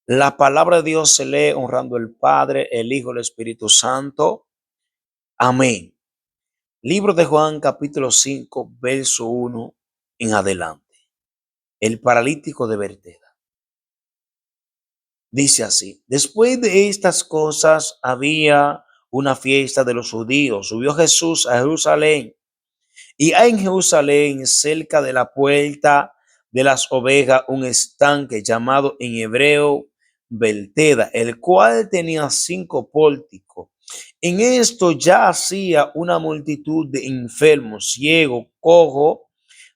La palabra de Dios se lee honrando al Padre, el Hijo, el Espíritu Santo. Amén. Libro de Juan, capítulo 5, verso 1 en adelante. El paralítico de Bethesda. Dice así: después de estas cosas había una fiesta de los judíos. Subió Jesús a Jerusalén. Y hay en Jerusalén, cerca de la puerta de las ovejas, un estanque llamado en hebreo Belteda, el cual tenía 5 pórticos. En esto ya hacía una multitud de enfermos, ciegos, cojos,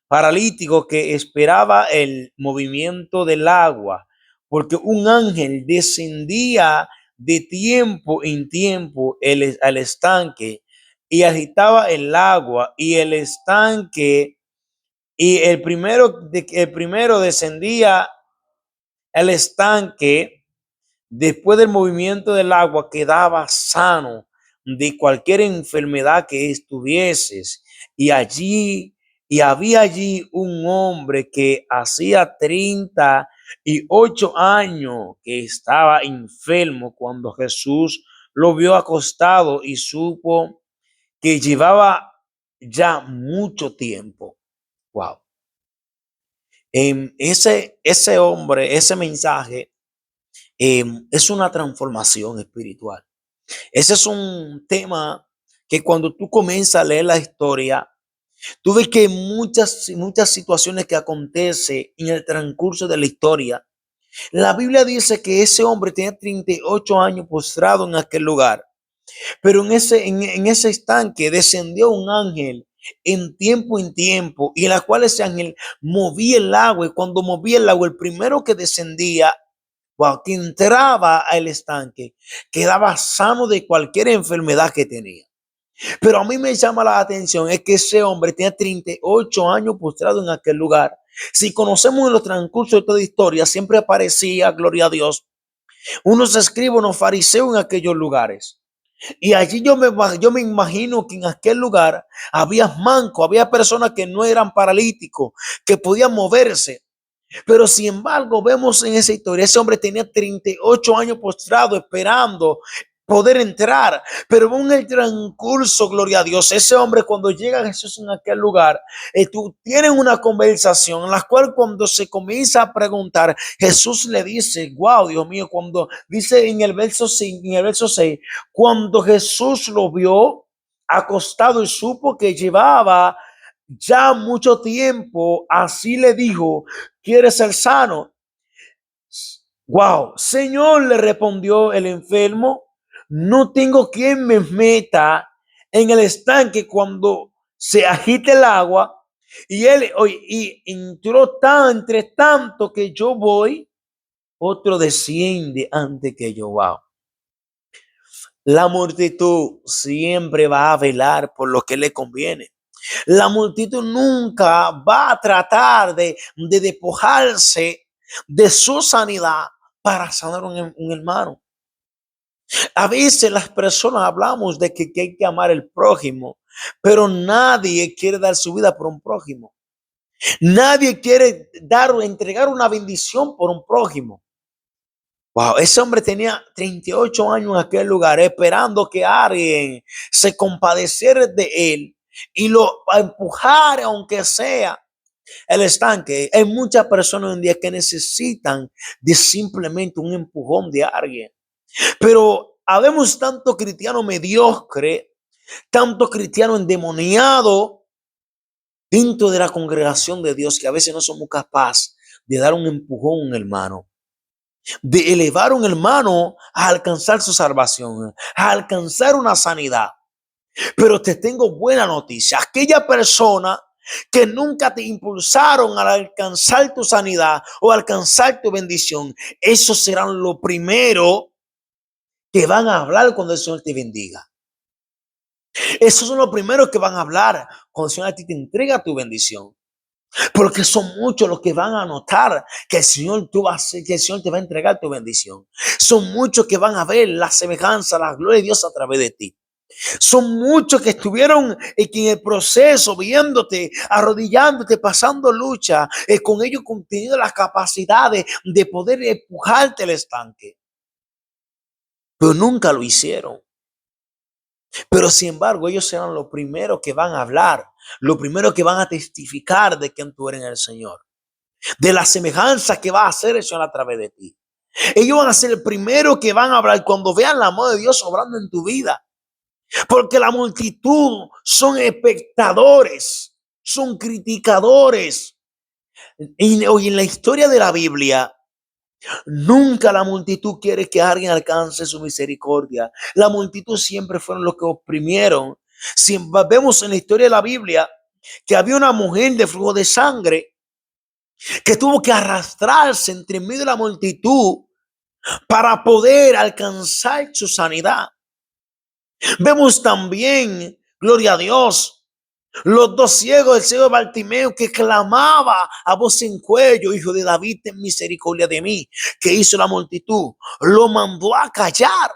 paralíticos, que esperaba el movimiento del agua, porque un ángel descendía de tiempo en tiempo al estanque y agitaba el agua, y el estanque, y el primero descendía al estanque. Después del movimiento del agua, quedaba sano de cualquier enfermedad que estuvieses. Y había allí un hombre que hacía 38 años que estaba enfermo. Cuando Jesús lo vio acostado y supo que llevaba ya mucho tiempo. Wow. Ese hombre, ese mensaje, es una transformación espiritual. Ese es un tema que cuando tú comienzas a leer la historia, tú ves que muchas situaciones que acontecen en el transcurso de la historia. La Biblia dice que ese hombre tenía 38 años postrado en aquel lugar. Pero en ese estanque descendió un ángel en tiempo, y en la cual ese ángel movía el agua. Y cuando movía el agua, el primero que descendía, wow, que entraba al estanque, quedaba sano de cualquier enfermedad que tenía. Pero a mí me llama la atención es que ese hombre tenía 38 años postrado en aquel lugar. Si conocemos en los transcurso de toda historia, siempre aparecía, gloria a Dios, unos escribas, unos fariseos en aquellos lugares. Y allí yo me imagino que en aquel lugar había mancos, había personas que no eran paralíticos, que podían moverse. Pero sin embargo, vemos en esa historia, ese hombre tenía 38 años postrado esperando poder entrar. Pero en el transcurso, gloria a Dios, ese hombre, cuando llega a Jesús en aquel lugar, tú tienes una conversación en la cual, cuando se comienza a preguntar, Jesús le dice, wow, Dios mío, cuando dice en el verso 6, cuando Jesús lo vio acostado y supo que llevaba ya mucho tiempo, así le dijo, ¿quieres ser sano? Wow, Señor, le respondió el enfermo, no tengo quien me meta en el estanque cuando se agite el agua. Y él, oye, y entró entre tanto que yo voy, otro desciende antes que yo. Wow. La multitud siempre va a velar por lo que le conviene. La multitud nunca va a tratar de despojarse de su sanidad para sanar un hermano. A veces las personas hablamos de que hay que amar al prójimo, pero nadie quiere dar su vida por un prójimo. Nadie quiere entregar una bendición por un prójimo. Wow, ese hombre tenía 38 años en aquel lugar esperando que alguien se compadeciera de él y lo empujara, aunque sea el estanque. Hay muchas personas hoy en día que necesitan de simplemente un empujón de alguien. Pero habemos tanto cristiano mediocre, tanto cristiano endemoniado dentro de la congregación de Dios, que a veces no somos capaces de dar un empujón a un hermano, de elevar a un hermano a alcanzar su salvación, a alcanzar una sanidad. Pero te tengo buena noticia. Aquella persona que nunca te impulsaron a alcanzar tu sanidad o alcanzar tu bendición, esos serán lo primero que van a hablar cuando el Señor te bendiga. Esos son los primeros que van a hablar cuando el Señor a ti te entrega tu bendición. Porque son muchos los que van a notar que el Señor que el Señor te va a entregar tu bendición. Son muchos que van a ver la semejanza, la gloria de Dios a través de ti. Son muchos que estuvieron que en el proceso, viéndote, arrodillándote, pasando lucha, con ellos teniendo las capacidades de poder empujarte al estanque, pero nunca lo hicieron. Pero sin embargo, ellos serán los primeros que van a hablar, los primeros que van a testificar de quién tú eres en el Señor, de la semejanza que va a hacer eso a través de ti. Ellos van a ser el primero que van a hablar cuando vean la mano de Dios obrando en tu vida. Porque la multitud son espectadores, son criticadores. Y hoy en la historia de la Biblia, nunca la multitud quiere que alguien alcance su misericordia. La multitud siempre fueron los que oprimieron. Si vemos en la historia de la Biblia que había una mujer de flujo de sangre que tuvo que arrastrarse entre medio de la multitud para poder alcanzar su sanidad. Vemos también, gloria a Dios, los dos ciegos, el ciego de Bartimeo que clamaba a voz en cuello, Hijo de David, ten misericordia de mí. Que hizo la multitud, lo mandó a callar.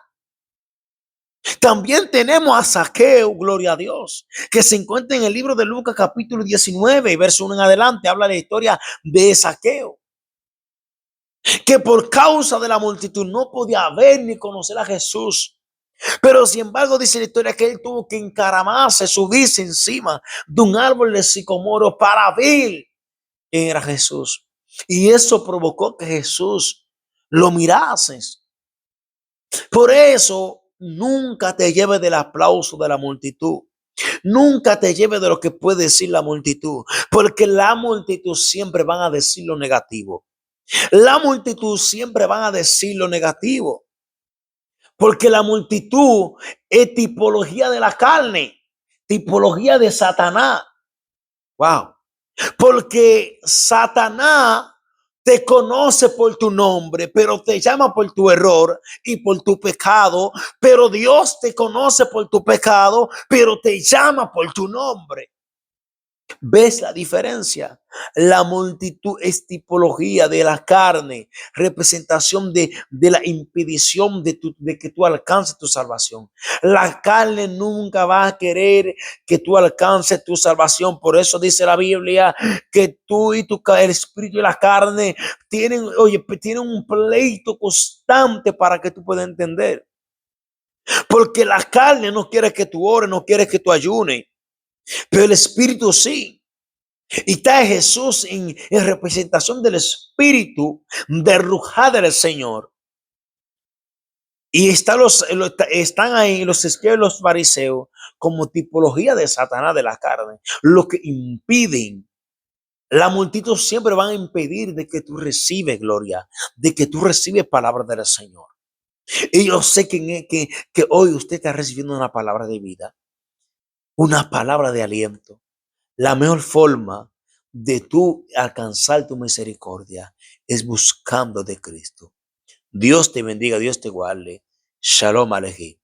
También tenemos a Zaqueo, gloria a Dios, que se encuentra en el libro de Lucas capítulo 19, verso 1 en adelante, habla de la historia de Zaqueo, que por causa de la multitud no podía ver ni conocer a Jesús. Pero sin embargo dice la historia que él tuvo que encaramarse, subirse encima de un árbol de sicomoro para ver quién era Jesús. Y eso provocó que Jesús lo mirase. Por eso nunca te lleves del aplauso de la multitud. Nunca te lleves de lo que puede decir la multitud. Porque la multitud siempre van a decir lo negativo. La multitud siempre van a decir lo negativo. Porque la multitud es tipología de la carne, tipología de Satanás. Wow. Porque Satanás te conoce por tu nombre, pero te llama por tu error y por tu pecado. Pero Dios te conoce por tu pecado, pero te llama por tu nombre. ¿Ves la diferencia? La multitud es tipología de la carne, representación de la impedición de que tú alcances tu salvación. La carne nunca va a querer que tú alcances tu salvación. Por eso dice la Biblia que tú y el espíritu y la carne tienen un pleito constante para que tú puedas entender. Porque la carne no quiere que tú ores, no quiere que tú ayunes, pero el espíritu sí. Y está Jesús en representación del Espíritu de rujada del Señor. Y están ahí los escribas y los fariseos como tipología de Satanás de la carne. Lo que impiden, la multitud siempre van a impedir de que tú recibes gloria, de que tú recibes palabra del Señor. Y yo sé que hoy usted está recibiendo una palabra de vida, una palabra de aliento. La mejor forma de tú alcanzar tu misericordia es buscando de Cristo. Dios te bendiga, Dios te guarde. Shalom Alejem.